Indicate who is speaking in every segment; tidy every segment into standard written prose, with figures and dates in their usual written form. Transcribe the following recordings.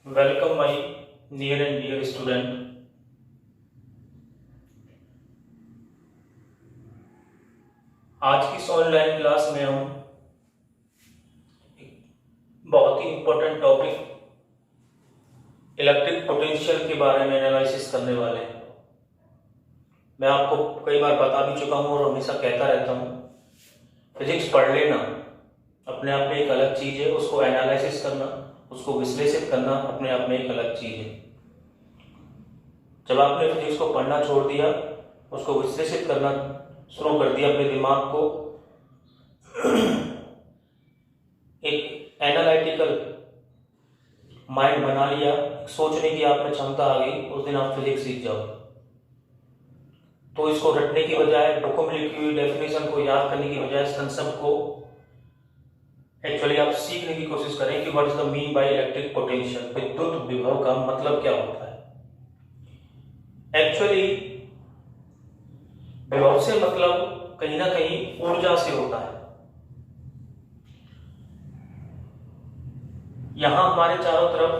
Speaker 1: Welcome my near and dear student. आज की इस ऑनलाइन क्लास में हम एक बहुत ही इम्पोर्टेंट टॉपिक इलेक्ट्रिक पोटेंशियल के बारे में एनालिसिस करने वाले हैं। मैं आपको कई बार बता भी चुका हूँ और हमेशा कहता रहता हूँ, फिजिक्स पढ़ लेना अपने आप में एक अलग चीज़ है, उसको एनालिसिस करना, उसको विश्लेषित करना अपने आप में एक अलग चीज़ है। जब आपने फिजिक्स को पढ़ना छोड़ दिया, उसको विश्लेषित करना शुरू कर दिया, अपने दिमाग को एक एनालिटिकल माइंड बना लिया, सोचने की आप में क्षमता आ गई, उस दिन आप फिजिक्स सीख जाओ। तो इसको रटने की बजाय, बुकों में लिखी हुई डेफिनेशन को याद करने की बजाय इस कंसेप्ट को एक्चुअली आप सीखने की कोशिश करें कि what is the mean by electric potential. विद्युत विभव का मतलब क्या होता है। एक्चुअली विभव से मतलब कहीं ना कहीं ऊर्जा से होता है। यहां हमारे चारों तरफ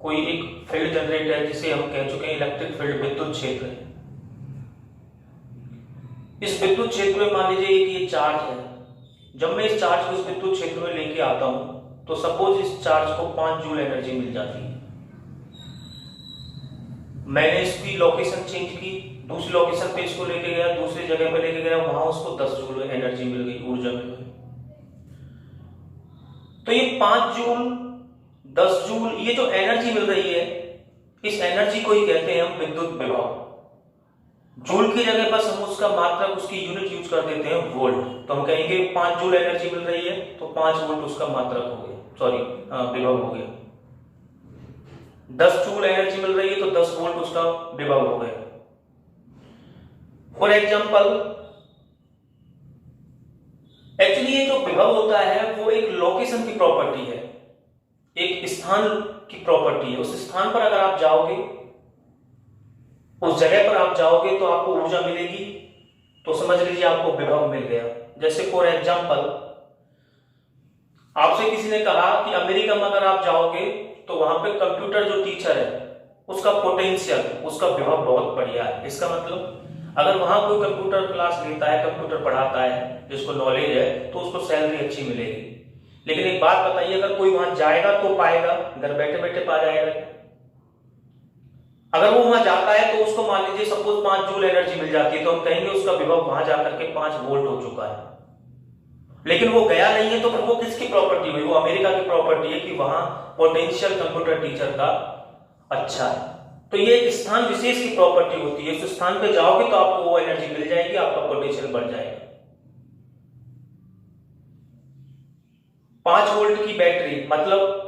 Speaker 1: कोई एक फील्ड जनरेट है, जिसे हम कह चुके हैं इलेक्ट्रिक फील्ड, विद्युत क्षेत्र है। इस विद्युत क्षेत्र में मान लीजिए कि ये चार्ज है। जब मैं इस चार्ज को इस विद्युत क्षेत्र में लेके आता हूं, तो सपोज इस चार्ज को 5 जूल एनर्जी मिल जाती है। मैंने इसकी लोकेशन चेंज की, दूसरी लोकेशन पे इसको लेके गया, दूसरी जगह पे लेके गया, वहां उसको 10 जूल एनर्जी मिल गई, ऊर्जा मिल गई। तो ये 5 जूल 10 जूल ये जो एनर्जी मिल रही है, इस एनर्जी को ही कहते हैं हम विद्युत विभव। जूल की जगह बस हम उसका मात्रक, उसकी यूनिट यूज कर देते हैं वोल्ट। तो हम कहेंगे 5 जूल एनर्जी मिल रही है तो 5 वोल्ट उसका मात्रक हो गया, सॉरी विभव हो गया। 10 जूल एनर्जी मिल रही है तो 10 वोल्ट उसका विभव हो गया। फॉर एग्जाम्पल, एक्चुअली ये जो विभव होता है वो एक लोकेशन की प्रॉपर्टी है, एक स्थान की प्रॉपर्टी है। उस स्थान पर अगर आप जाओगे, उस जगह पर आप जाओगे तो आपको ऊर्जा मिलेगी, तो समझ लीजिए आपको विभव मिल गया। जैसे फॉर एग्जाम्पल, आपसे किसी ने कहा कि अमेरिका में अगर आप जाओगे तो वहां पे कंप्यूटर जो टीचर है उसका पोटेंशियल, उसका विभव बहुत बढ़िया है। इसका मतलब अगर वहां कोई कंप्यूटर क्लास लेता है, कंप्यूटर पढ़ाता है, जिसको नॉलेज है, तो उसको सैलरी अच्छी मिलेगी। लेकिन एक बात बताइए, अगर कोई वहां जाएगा तो पाएगा, घर बैठे बैठे पा जाएगा? अगर वो वहां जाता है तो उसको मान लीजिए सपोज 5 जूल एनर्जी मिल जाती है, तो हम कहेंगे उसका विभव वहां जाकर के 5 वोल्ट हो चुका है। लेकिन वो गया नहीं है, तो फिर वो किसकी प्रॉपर्टी हुई? वो अमेरिका की प्रॉपर्टी है कि वहां पोटेंशियल कंप्यूटर टीचर का अच्छा है। तो ये एक स्थान विशेष की प्रॉपर्टी होती है। उस स्थान पे जाओगे तो आपको वो एनर्जी मिल जाएगी, आपका पोटेंशियल बढ़ जाएगा। 5 वोल्ट की बैटरी मतलब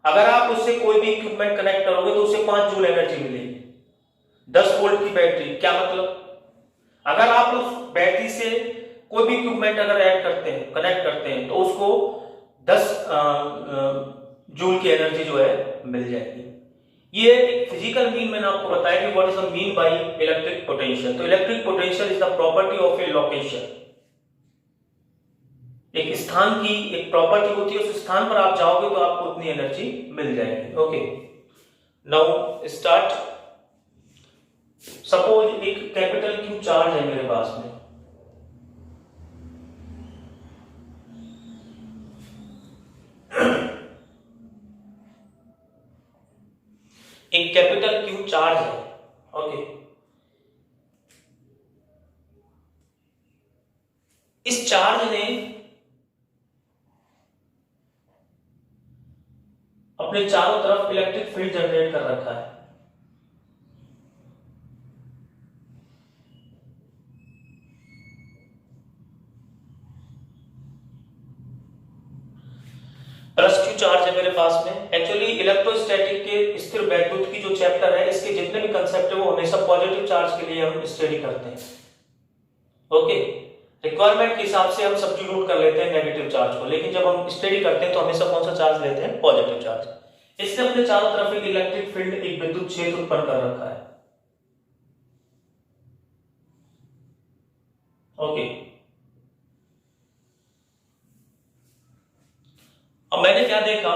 Speaker 1: अगर आप उससे कोई भी इक्विपमेंट कनेक्ट करोगे तो उससे 5 जूल एनर्जी मिलेगी। 10 वोल्ट की बैटरी क्या मतलब? अगर आप उस बैटरी से कोई भी इक्विपमेंट अगर ऐड करते हैं, कनेक्ट करते हैं, तो उसको 10 जूल की एनर्जी जो है मिल जाएगी। ये एक फिजिकल मीन मैंने आपको बताया कि what is the mean by electric potential. तो electric potential is the property of a location. एक स्थान की एक प्रॉपर्टी होती है, उस स्थान पर आप जाओगे तो आपको उतनी एनर्जी मिल जाएगी। Okay, now start. सपोज एक कैपिटल क्यू चार्ज है मेरे पास में, एक कैपिटल क्यू चार्ज है। ओके, इस चार्ज ने अपने चारों तरफ इलेक्ट्रिक फील्ड जनरेट कर रखा है। प्लस क्यू चार्ज है मेरे पास में। एक्चुअली इलेक्ट्रोस्टैटिक के स्थिर वैद्युत की जो चैप्टर है, इसके जितने भी कंसेप्ट है वो हमेशा पॉजिटिव चार्ज के लिए हम स्टडी करते हैं। ओके, रिक्वायरमेंट के हिसाब से हम सब्स्टिट्यूट कर लेते हैं नेगेटिव चार्ज को, लेकिन जब हम स्टडी करते हैं तो हमेशा कौन सा चार्ज लेते हैं? Positive charge. इसने अपने चारों तरफ एक इलेक्ट्रिक फील्ड, एक विद्युत क्षेत्र उत्पन्न कर रखा है। ओके, अब मैंने क्या देखा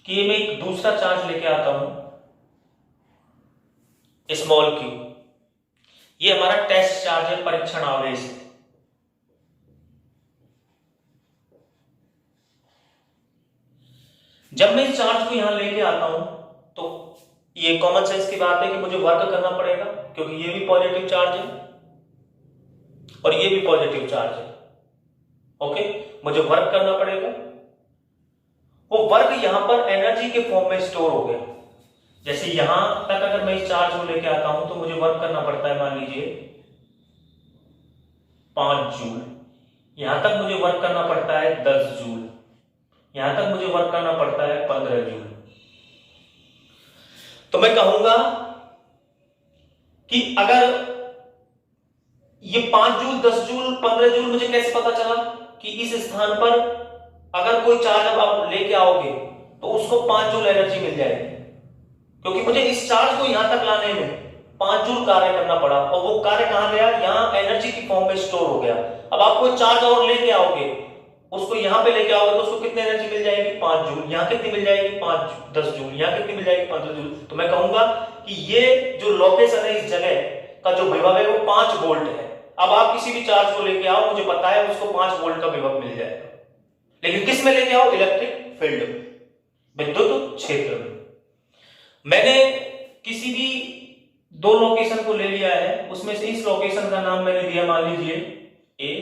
Speaker 1: कि मैं एक दूसरा चार्ज लेके आता हूं स्मॉल क्यू, ये हमारा टेस्ट चार्ज है, परीक्षण आवेश है। जब मैं इस चार्ज को यहां लेके आता हूं तो ये कॉमन सेंस की बात है कि मुझे वर्क करना पड़ेगा, क्योंकि ये भी पॉजिटिव चार्ज है और ये भी पॉजिटिव चार्ज है। ओके, मुझे वर्क करना पड़ेगा। वो वर्क यहां पर एनर्जी के फॉर्म में स्टोर हो गया। जैसे यहां तक अगर मैं इस चार्ज को लेके आता हूं तो मुझे वर्क करना पड़ता है, मान लीजिए 5 जूल। यहां तक मुझे वर्क करना पड़ता है 10 जूल। यहां तक मुझे वर्क करना पड़ता है 15 जूल। तो मैं कहूंगा कि अगर ये 5 जूल, 10 जूल, 15 जूल मुझे कैसे पता चला कि इस स्थान पर अगर कोई चार्ज अब आप लेके आओगे तो उसको 5 जूल एनर्जी मिल जाएगी, क्योंकि मुझे इस चार्ज को यहां तक लाने में 5 जूल कार्य करना पड़ा और वो कार्य कहां गया, यहां एनर्जी की फॉर्म में स्टोर हो गया। अब आप कोई चार्ज और लेके आओगे, उसको यहां पे लेके आओगे तो उसको कितनी एनर्जी मिल जाएगी, 5 जूल। यहां कितनी मिल जाएगी, 10 जूल। यहां कितनी मिल जाएगी, 15 जूल। तो मैं कहूंगा कि ये जो लोकेशन है इस जगह का जो विभव है वो 5 वोल्ट है। अब आप किसी भी चार्ज को लेके आओ, मुझे पता है उसको 5 वोल्ट का विभव मिल जाएगा। लेकिन किस में लेके आओ, इलेक्ट्रिक फील्ड में, विद्युत क्षेत्र में। मैंने किसी भी 2 लोकेशन को ले लिया है, उसमें से इस लोकेशन का नाम मैंने दिया मान लीजिए ए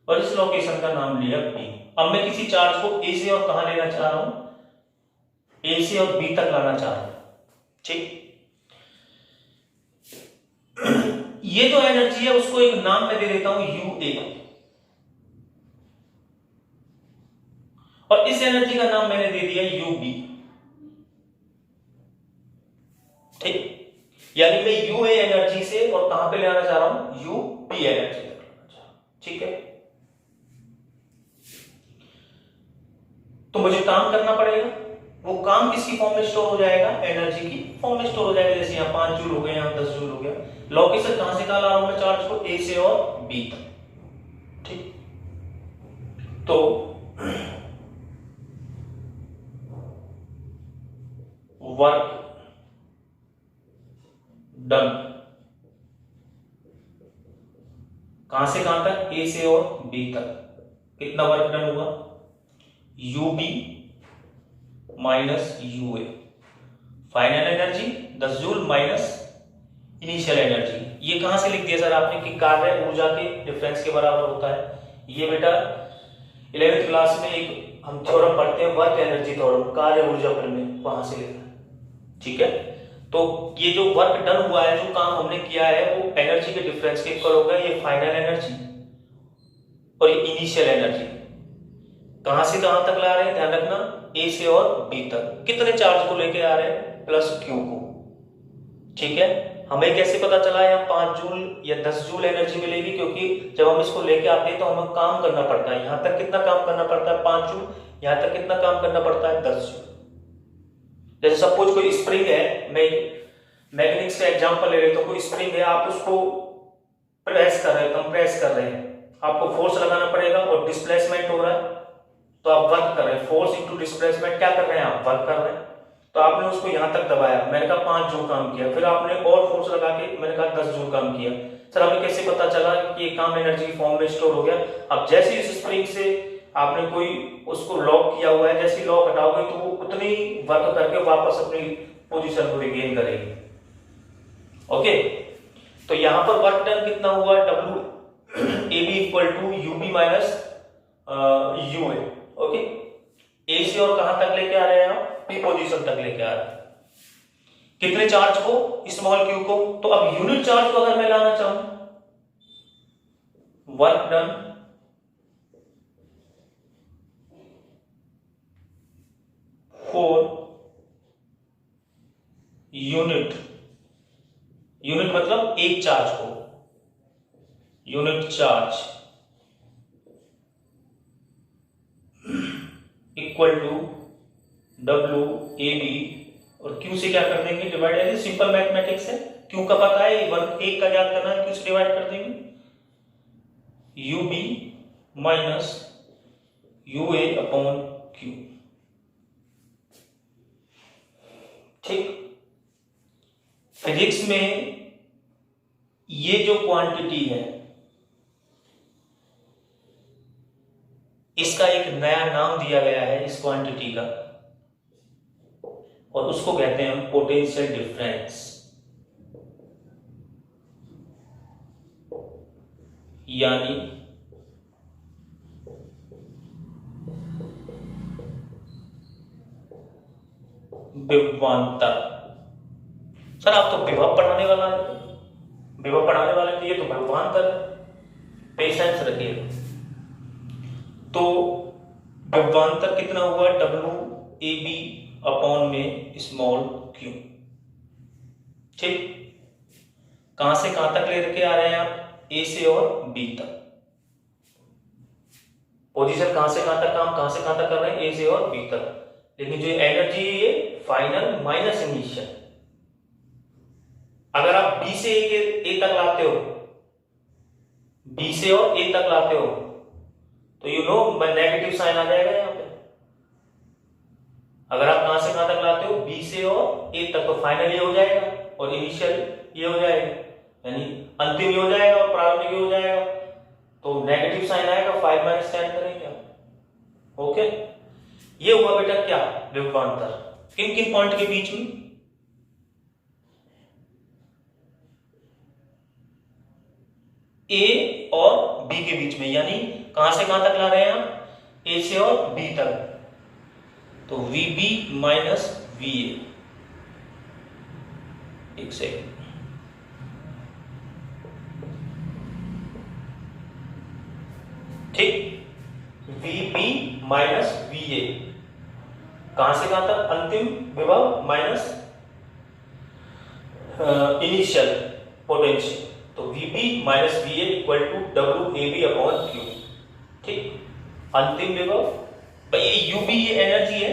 Speaker 1: और इस लोकेशन का नाम लिया बी। अब मैं किसी चार्ज को ए से और कहां लेना चाह रहा हूं, ए से और बी तक लाना चाह रहा हूं। ठीक, ये जो एनर्जी है उसको एक नाम मैं दे देता हूं यूए, और इस एनर्जी का नाम मैंने दे दिया यूबी। ठीक, यानी मैं यूए एनर्जी से और कहां पे ले आना चाह रहा हूं, यूबी एनर्जी तक लाना चाह रहा हूं। ठीक है, तो मुझे काम करना पड़ेगा। वो काम किसकी फॉर्म में स्टोर हो जाएगा, एनर्जी की फॉर्म में स्टोर हो जाएगा। जैसे यहाँ 5 जूल हो गए, यहाँ 10 जूल हो गया। लोकेशन कहां से कहां ला रहा हूं मैं चार्ज को, ए से और बी तक। ठीक, तो वर्क डन कहां से कहां तक, ए से और बी तक। कितना वर्क डन हुआ, UB minus UA. Final energy 10 joule minus initial energy. ये कहां से लिख दिया सर आपने कि कार्य ऊर्जा के डिफरेंस के बराबर होता है। ये बेटा 11th क्लास में एक हम थ्योरम पढ़ते हैं, वर्क एनर्जी थ्योरम, कार्य ऊर्जा प्रमेय, वहां से लिखा है। ठीक है, तो ये जो वर्क डन हुआ है, जो काम हमने किया है, वो एनर्जी के डिफरेंस के इक्वल होगा। ये फाइनल एनर्जी और ये इनिशियल एनर्जी कहां से कहां तक ला रहे हैं, ध्यान रखना, ए से और बी तक। कितने चार्ज को लेके आ रहे हैं, प्लस क्यू को। ठीक है, हमें कैसे पता चला यहाँ 5 जूल या 10 जूल एनर्जी मिलेगी, क्योंकि जब हम इसको लेके आते हैं तो हमें काम करना पड़ता है। यहां तक कितना काम करना पड़ता है, 5 जूल। यहां तक कितना काम करना पड़ता है, 10 जूल। जैसे सपोज कोई स्प्रिंग है, मैं मैकेनिक्स का एग्जांपल ले लेता हूं। कोई स्प्रिंग है, आप उसको प्रेस कर रहे हैं, कंप्रेस कर रहे हैं, आपको फोर्स लगाना पड़ेगा और डिस्प्लेसमेंट हो रहा है, तो आप वर्क कर रहे हैं। फोर्स इंटू डिस्प्लेसमेंट क्या कर रहे हैं, आप वर्क कर रहे हैं। तो आपने उसको यहां तक दबाया, मैंने कहा 5 जूल काम किया। फिर आपने और फोर्स लगा के, मैंने कहा 10 जूल काम किया। सर हमें कैसे पता चला कि ये काम एनर्जी की फॉर्म में स्टोर हो गया। अब जैसे इस स्प्रिंग से आपने कोई उसको लॉक किया हुआ है, जैसे लॉक हटाओगे तो वो उतनी वर्क करके वापस अपनी पोजीशन को रिगेन करेगी। ओके, तो यहां पर वर्क डन कितना हुआ, W A B equal to UB minus UA. Okay, A से और कहां तक लेके आ रहे हैं आप, पी पोजीशन तक लेके आ रहे हैं। कितने चार्ज को, स्मॉल क्यू को। तो अब यूनिट चार्ज को अगर मैं लाना चाहूं, work done for unit, unit मतलब एक चार्ज को, unit charge equal to W A B, और क्यू से क्या कर देंगे, डिवाइड। ऐसे सिंपल मैथमेटिक्स है, क्यू का पता है, वन एक का याद करना है, क्यू से डिवाइड कर देंगे। U B minus U A upon Q. ठीक। फिजिक्स में ये जो क्वांटिटी है इसका एक नया नाम दिया गया है इस क्वांटिटी का, और उसको कहते हैं हम पोटेंशियल डिफरेंस, यानी विभवांतर। सर आप तो विभव पढ़ाने वाला है, विभव पढ़ाने वाले तो ये तो विभवांतर है, पेशेंस रखिएगा। तो विभवांतर कितना हुआ, WAB अपॉन में स्मॉल q। ठीक, कहां से कहां तक लेके आ रहे हैं आप, A से और B तक। पोजीशन कहां से कहां तक, काम कहां से कहां तक कर रहे हैं, A से और B तक। लेकिन जो एनर्जी है ये फाइनल माइनस इनिशियल। अगर आप B से A तक लाते हो, B से और A तक लाते हो, तो यू नो नेगेटिव साइन आ जाएगा यहाँ पे। अगर आप कहां से कहां तक लाते हो, B से और A तक, तो फाइनल ये हो जाएगा और इनिशियल ये हो जाएगा, यानी अंतिम ये हो जाएगा और प्रारंभिक ये हो जाएगा। तो नेगेटिव साइन आएगा, 5 माइनस 10 करेंगे आप। ओके, ये हुआ बेटा क्या, विभवांतर। किन किन पॉइंट के बीच में, A और B के बीच में, यानी कहां से कहां तक ला रहे हैं हम, A से और B तक। तो VB माइनस VA, एक सेकंड, ठीक, VB माइनस VA, कहां से कहां तक, अंतिम विभव माइनस इनिशियल पोटेंशियल। तो VB minus VA equal to WAB upon Q। ठीक, अंतिम विभव भाई, ये UB ये एनर्जी है,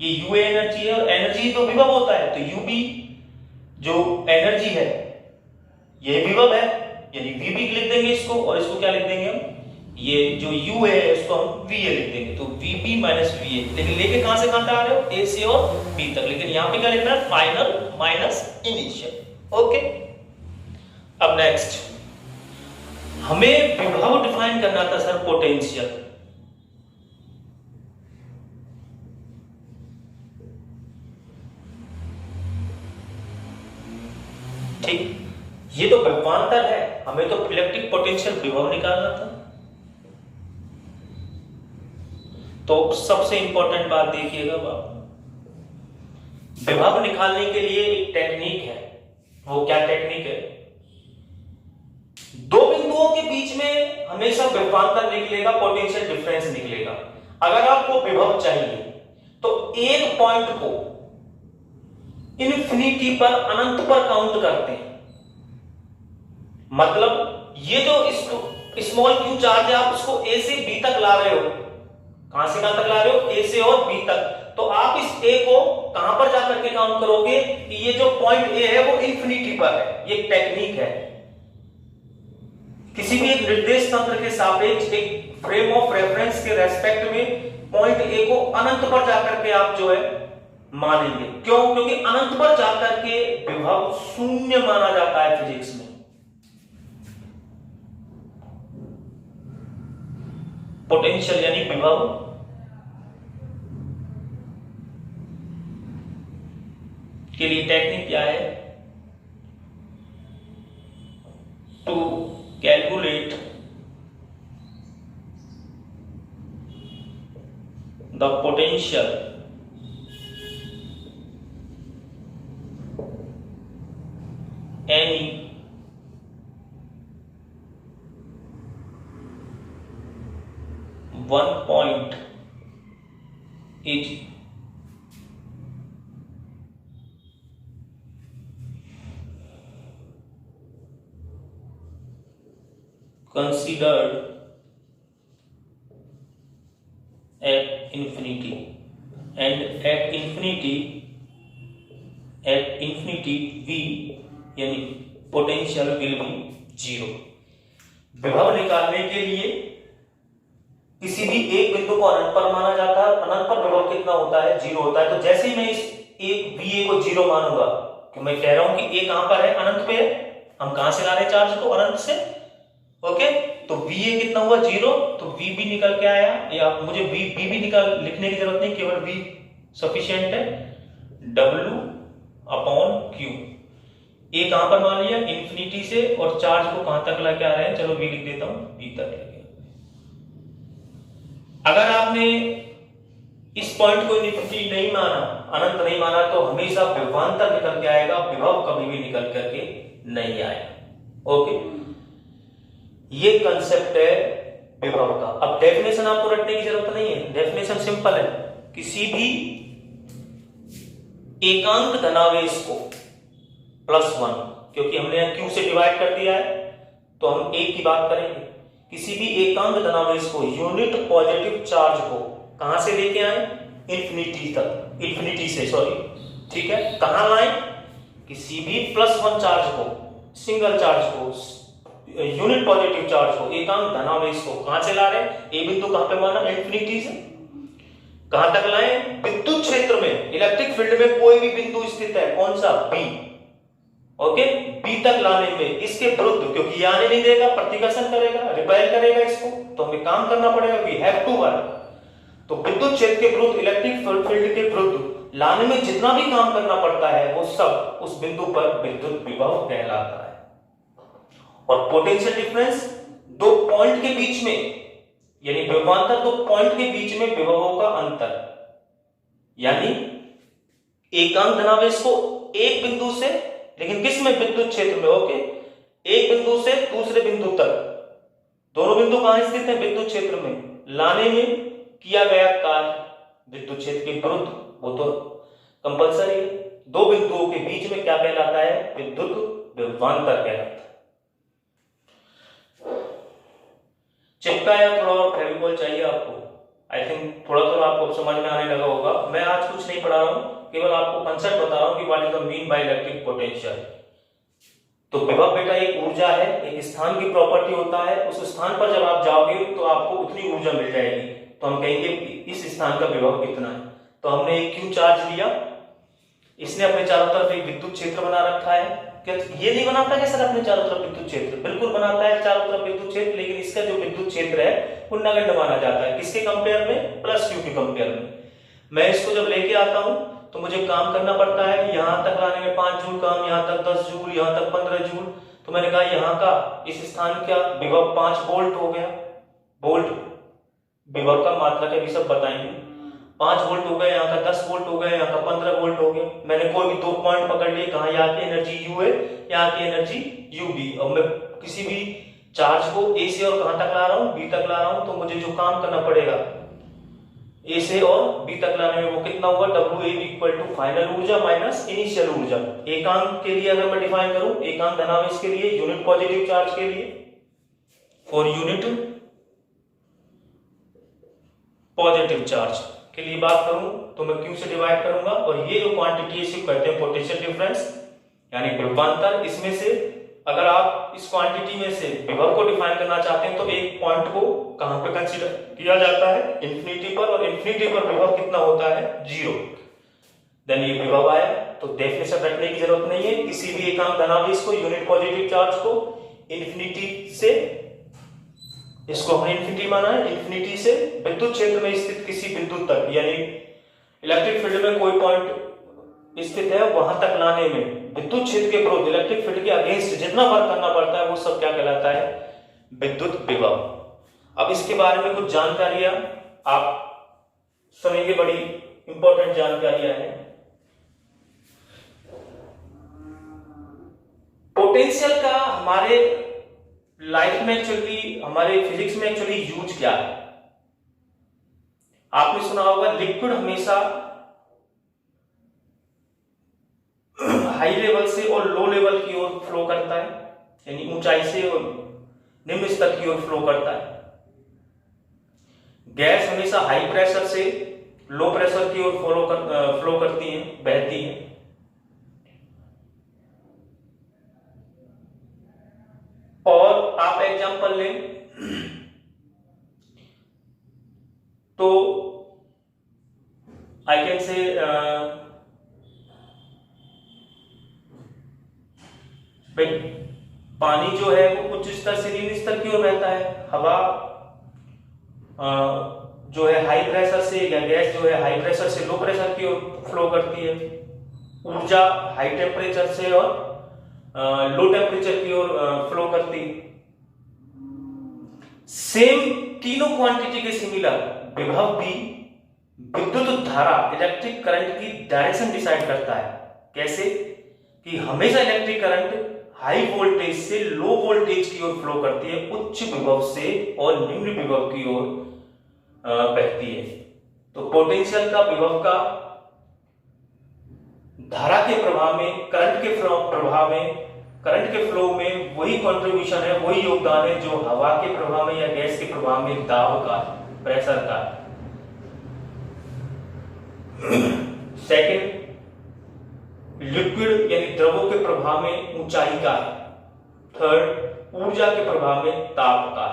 Speaker 1: ये UA एनर्जी है, और एनर्जी तो विभव होता है, तो UB जो एनर्जी है ये विभव है, यानी VB लिख देंगे इसको, और इसको क्या लिख देंगे हम, ये जो U है इसको हम VA लिख देंगे। तो VB माइनस VA, लेकिन लेके कहां से कहां तक आ रहे हो, A से और B तक, लेकिन यहां पे क्या लिखना है, फाइनल माइनस इनिशियल। ओके, अब नेक्स्ट हमें विभव डिफाइन करना था सर, पोटेंशियल। ठीक, ये तो विभवांतर है, हमें तो इलेक्ट्रिक पोटेंशियल विभव निकालना था। तो सबसे इंपॉर्टेंट बात देखिएगा बाप, विभव निकालने के लिए एक टेक्निक है। वो क्या टेक्निक है, दो बिंदुओं के बीच में हमेशा विभवांतर निकलेगा, पोटेंशियल डिफरेंस निकलेगा। अगर आपको विभव चाहिए तो एक पॉइंट को इन्फिनिटी पर, अनंत पर काउंट करते हैं। मतलब ये जो स्मॉल q चार्ज है, आप उसको A से B तक ला रहे हो, कहां से कहां तक ला रहे हो, A से और B तक। तो आप इस A को कहां पर जाकर के काउंट करोगे कि ये जो पॉइंट A है वो इन्फिनिटी पर है। ये टेक्निक है, किसी भी एक निर्देश तंत्र के सापेक्ष, एक फ्रेम ऑफ रेफरेंस के रेस्पेक्ट में पॉइंट A को अनंत पर जाकर के आप जो है मानेंगे। क्यों, क्योंकि अनंत पर जाकर के विभव शून्य माना जाता है फिजिक्स में। पोटेंशियल यानी विभव के लिए टेक्निक क्या है, to calculate the potential any one point is considered at infinity, and at infinity V यानी पोटेंशियल विल बी जीरो। विभव निकालने के लिए किसी भी एक बिंदु को अनंत पर माना जाता है। अनंत पर विभव कितना होता है, जीरो होता है। तो जैसे ही मैं इस एक VA को 0 मानूंगा, कि मैं कह रहा हूं कि A कहां पर है, अनंत पे है, हम कहां से ला रहे हैं चार्ज को, अनंत से। ओके, तो VA कितना हुआ 0, तो VB निकल के आया, या मुझे VB निकाल लिखने की जरूरत नहीं, केवल V सफिशिएंट है, W/Q। A कहां पर मान लिया, इंफिनिटी से, और चार्ज को कहां तक लेके आ रहे हैं, चलो V लिख देता हूं, B तक लेके। अगर आपने इस पॉइंट को इन्फिनिटी नहीं माना, अनंत नहीं माना, तो हमेशा विभवांतर निकल के आएगा, विभव कभी भी निकल करके नहीं आएगा। ओके, ये कंसेप्ट है विभव का। अब डेफिनेशन आपको रटने की जरूरत नहीं है, डेफिनेशन सिंपल है, किसी भी एकांक धनावेश को +1, क्योंकि हमने यहां Q से डिवाइड कर दिया है तो हम एक की बात करेंगे, किसी भी एकांक धनावेश को, यूनिट पॉजिटिव चार्ज को कहां से लेके आए, इंफिनिटी तक, इंफिनिटी से, सॉरी, ठीक है, कहां लाए, किसी भी +1 चार्ज को, सिंगल चार्ज को, यूनिट पॉजिटिव चार्ज को, एकांक धनावेश को कहां से ला रहे हैं, ए बिंदु कहां पे माना, इंफिनिटी से, कहां तक लाए, विद्युत क्षेत्र में, इलेक्ट्रिक फील्ड में कोई भी बिंदु स्थित है, कौन सा, बी। ओके, बी तक लाने में इसके विरुद्ध, क्योंकि ये आने नहीं देगा, प्रतिकर्षण करेगा, रिपेल करेगा इसको, तो हमें काम करना पड़ेगा, वी हैव टू वर्क। तो विद्युत क्षेत्र के विरुद्ध, इलेक्ट्रिक फील्ड के विरुद्ध लाने में जितना भी काम करना पड़ता है, वो सब उस बिंदु पर विद्युत विभव कहलाता है। और पोटेंशियल डिफरेंस दो पॉइंट के बीच में, यानी विभवांतर दो पॉइंट के बीच में विभवों का अंतर, यानी एकांक धनावेश को एक बिंदु से, लेकिन किस में, विद्युत क्षेत्र में। ओके, एक बिंदु से दूसरे बिंदु तक, दोनों बिंदु कहां स्थित है, विद्युत क्षेत्र में, लाने में किया गया कार्य विद्युत क्षेत्र के विरुद्ध, वो तो कंपलसरी है। दो बिंदुओं के बीच में क्या कहलाता है, विद्युत विभवांतर कहलाता है। चिपका या थोड़ा और फेविकॉल चाहिए आपको, आई थिंक थोड़ा थोड़ा आपको समझ में आने लगा होगा। मैं आज कुछ नहीं पढ़ा रहा हूं, केवल आपको कंसेप्ट बता रहा हूं कि what is the mean by electric potential. तो विभव बेटा एक ऊर्जा है, एक स्थान की प्रॉपर्टी होता है, उस स्थान पर जब आप जाओगे तो आपको उतनी ऊर्जा मिल जाएगी, तो हम कहेंगे इस स्थान का विभव कितना है। तो हमने एक Q चार्ज लिया, इसने अपने चारों तरफ एक विद्युत क्षेत्र बना रखा है, क्या ये नहीं बनाता क्या सर अपने चारों तरफ विद्युत क्षेत्र, बिल्कुल बनाता है चारों तरफ विद्युत क्षेत्र, लेकिन इसका जो विद्युत क्षेत्र है वो नगण्य माना जाता है, किसके कंपेयर में, +Q के कंपेयर में। मैं इसको जब लेके आता हूं तो मुझे काम करना पड़ता है, यहां तक लाने में 5 जूल काम, यहां तक 10 जूल, यहां तक 15 जूल। तो मैंने कहा यहां का इस स्थान का विभव 5 वोल्ट हो गया, वोल्ट विभव का मात्रा के भी सब बताएंगे, 5 वोल्ट हो गया, यहाँ का 10 वोल्ट हो गया, यहाँ का 15 वोल्ट हो गया। मैंने कोई भी 2 पॉइंट पकड़ लिए, कहा यहाँ की एनर्जी U है, यहाँ की एनर्जी UB, और मैं किसी भी चार्ज को A से और कहां तक ला रहा हूं, B तक ला रहा हूं, तो मुझे जो काम करना पड़ेगा A से और B तक लाने में, वो कितना होगा, WAB फाइनल ऊर्जा माइनस इनिशियल ऊर्जा। एकांक के लिए अगर मैं डिफाइन करूं, एकांक धनावेश के लिए, यूनिट पॉजिटिव चार्ज के लिए, फॉर यूनिट पॉजिटिव चार्ज के लिए बात करूं तो मैं Q से डिवाइड करूंगा, और ये जो क्वांटिटी है इसे कहते हैं पोटेंशियल डिफरेंस, यानी विभवांतर। इसमें से अगर आप इस क्वांटिटी में से विभव को डिफाइन करना चाहते हैं तो एक पॉइंट को कहां पे कंसीडर किया जाता है, इंफिनिटी पर, और इंफिनिटी पर विभव कितना होता है, 0। देन ये विभव आया। तो डेफिनेशन रखने की जरूरत नहीं है, किसी भी एकांक धनावेश को, यूनिट पॉजिटिव चार्ज को इंफिनिटी से, इसको हमने इंफिनिटी माना है, इंफिनिटी से विद्युत क्षेत्र में स्थित किसी बिंदु तक, यानी इलेक्ट्रिक फील्ड में कोई पॉइंट स्थित है, वहां तक लाने में विद्युत क्षेत्र के विरुद्ध, इलेक्ट्रिक फील्ड के अगेंस्ट जितना वर्क करना पड़ता है, वो सब क्या कहलाता है, विद्युत विभव। अब इसके बारे में कुछ जानकारियां आप सुनेंगे, बड़ी इंपॉर्टेंट जानकारियां हैं। पोटेंशियल का हमारे लाइफ में एक्चुअली, हमारे फिजिक्स में एक्चुअली यूज क्या है। आपने सुना होगा लिक्विड हमेशा हाई लेवल से और लो लेवल की ओर फ्लो करता है, यानी ऊंचाई से और निम्न स्तर की ओर फ्लो करता है। गैस हमेशा हाई प्रेशर से लो प्रेशर की ओर फ्लो करती है, बहती है। और आप एग्जांपल लें तो आई कैन से भाई पानी जो है वो उच्च स्तर से निम्न स्तर की ओर बहता है, हवा जो है हाई प्रेशर से, या गैस जो है हाई प्रेशर से लो प्रेशर की ओर फ्लो करती है, ऊर्जा हाई टेम्परेचर से और लो टेम्परेचर की ओर फ्लो करती है। सेम तीनों क्वांटिटी के सिमिलर विभव भी विद्युत धारा इलेक्ट्रिक करंट की डायरेक्शन डिसाइड करता है। कैसे कि हमेशा इलेक्ट्रिक करंट हाई वोल्टेज से लो वोल्टेज की ओर फ्लो करती है, उच्च विभव से और निम्न विभव की ओर बहती है। तो पोटेंशियल का, विभव का धारा के प्रभाव में, करंट के प्रभाव में, करंट के फ्लो में वही कंट्रीब्यूशन है, वही योगदान है जो हवा के प्रभाव में या गैस के प्रभाव में दाब का, प्रेशर का। सेकंड, लिक्विड यानी द्रवों के प्रभाव में ऊंचाई का है। थर्ड, ऊर्जा के प्रभाव में ताप का।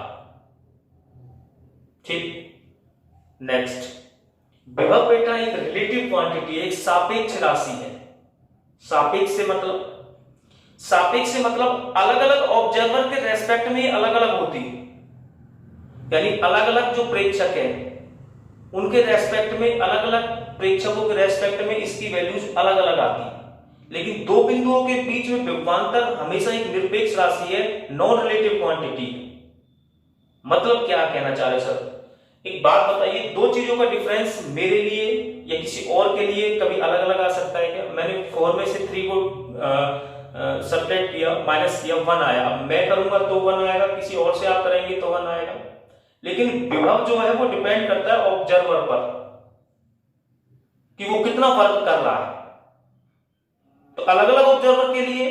Speaker 1: ठीक, नेक्स्ट, विभव बेटा एक रिलेटिव क्वांटिटी है, एक सापेक्ष राशि है। सापेक्ष से मतलब अलग अलग ऑब्जर्वर के रेस्पेक्ट में अलग अलग होती है, यानी अलग अलग जो प्रेक्षक है उनके रेस्पेक्ट में, अलग अलग प्रेक्षकों के रेस्पेक्ट में इसकी वैल्यूज अलग अलग आती है। लेकिन दो बिंदुओं के बीच में विभवांतर हमेशा एक निरपेक्ष राशि है, नॉन रिलेटिव क्वांटिटी। मतलब क्या कहना चाह रहे सर? एक बात बताइए, दो चीजों का डिफरेंस मेरे लिए या किसी और के लिए कभी अलग अलग आ सकता है क्या? मैंने 4 में से 3 को सब्ट्रैक्ट किया, माइनस किया, 1 आया। अब मैं करूंगा तो 1 आएगा, किसी और से आप करेंगे तो 1 आएगा। लेकिन विभव जो है वो डिपेंड करता है ऑब्जर्वर पर कि वो कितना फर्क कर रहा है। तो अलग अलग ऑब्जर्वर के लिए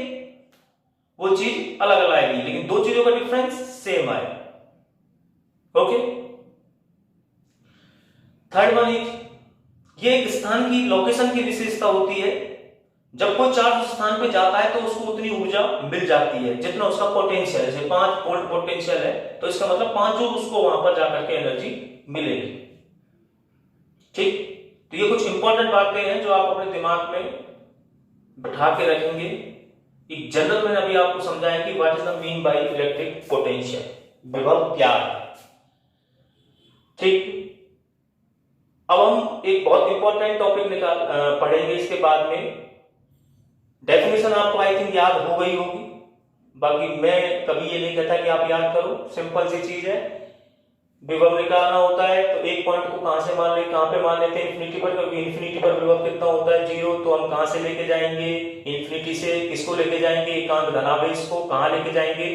Speaker 1: वो चीज अलग अलग आएगी, लेकिन दो चीजों का डिफरेंस सेम आएगा। ओके, थर्ड वन इज, ये एक स्थान की लोकेशन की विशेषता होती है। जब कोई चार्ज उस स्थान पे जाता है तो उसको उतनी ऊर्जा मिल जाती है जितना उसका पोटेंशियल है। जैसे 5 वोल्ट पोटेंशियल है तो इसका मतलब 5 जूल उसको वहां पर जाकर के एनर्जी मिलेगी। ठीक, तो ये कुछ इंपॉर्टेंट बातें हैं जो आप अपने दिमाग में बैठा के रखेंगे। एक जनरल मैंने अभी आपको समझाया कि what is the mean by electric potential, विभव क्या है। ठीक, अब हम एक बहुत इंपॉर्टेंट टॉपिक पढ़ेंगे इसके बाद में। डेफिनेशन आपको आई थिंक याद हो गई होगी, बाकी मैं कभी ये नहीं कहता कि आप याद करो। सिंपल सी चीज है, विभव निकालना होता है तो एक पॉइंट को कहां से मान ले, कहां पे मान लेते हैं? इन्फिनिटी पर। क्योंकि इन्फिनिटी पर विभव कितना होता है? 0। तो हम कहां से लेके जाएंगे? इन्फिनिटी से किसको लेके जाएंगे? एकांक धनावेश को। कहां लेके जाएंगे?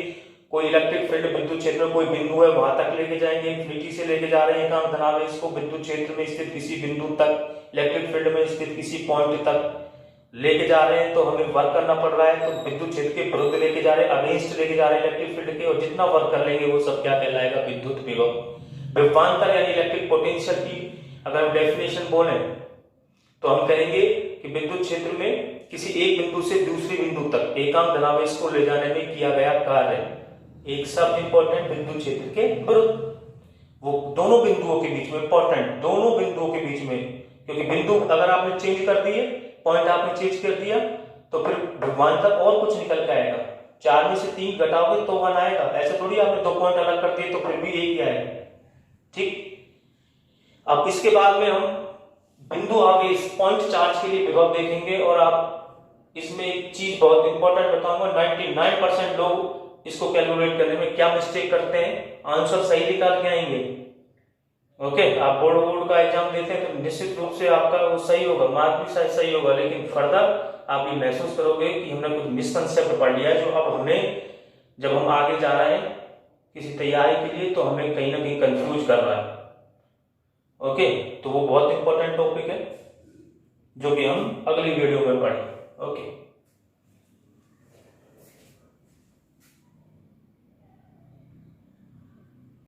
Speaker 1: कोई इलेक्ट्रिक फील्ड विद्युत क्षेत्र में कोई बिंदु है वहां तक लेके जाएंगे। इन्फिनिटी से लेके जा रहे हैं एकांक धनावेश को विद्युत क्षेत्र में स्थित किसी बिंदु तक, इलेक्ट्रिक फील्ड में स्थित किसी पॉइंट तक लेके जा रहे हैं। तो हमें वर्क करना पड़ रहा है, तो विद्युत क्षेत्र के विरुद्ध लेके जा रहे हैं, अगेंस्ट लेके जा रहे हैं इलेक्ट्रिक फील्ड के। और जितना वर्क कर लेंगे वो सब क्या कहलाएगा? विद्युत विभव। विभवांतर यानी इलेक्ट्रिक पोटेंशियल की अगर हम डेफिनेशन बोले तो हम कहेंगे कि विद्युत क्षेत्र में किसी एक बिंदु से दूसरे बिंदु तक एकांक धनावेश को ले जाने में किया गया कार्य, एक सब इंपॉर्टेंट विद्युत क्षेत्र के विरुद्ध। वो दोनों बिंदुओं के बीच में, इंपॉर्टेंट दोनों बिंदुओं के बीच में, क्योंकि बिंदु अगर आपने चेंज कर दिए, पॉइंट आपने चेंज कर दिया तो फिर विभवांतर और कुछ निकल के आएगा। 4 में से 3 घटाओगे तो 1 आएगा। ऐसे थोड़ी आपने 2 पॉइंट अलग कर दिए तो फिर भी 1 ही आएगा। ठीक, अब इसके बाद में हम बिंदु आवेश पॉइंट चार्ज के लिए विभव देखेंगे। और आप इसमें एक चीज बहुत इंपॉर्टेंट बताऊंगा, 99% लोग इसको कैलकुलेट करने में क्या मिस्टेक करते हैं, आंसर सही निकाल के आएंगे। ओके, आप बोर्ड का एग्जाम देते हैं तो निश्चित रूप से आपका वो सही होगा, मार्क भी शायद सही होगा, लेकिन फर्दर आप ये महसूस करोगे कि हमने कुछ मिसकंसेप्ट पढ़ लिया है जो अब हमें, जब हम आगे जा रहे हैं किसी तैयारी के लिए, तो हमें कहीं ना कहीं कंफ्यूज कर रहा है। ओके, तो वो बहुत इंपॉर्टेंट टॉपिक है जो कि हम अगली वीडियो में पढ़ेंगे। ओके।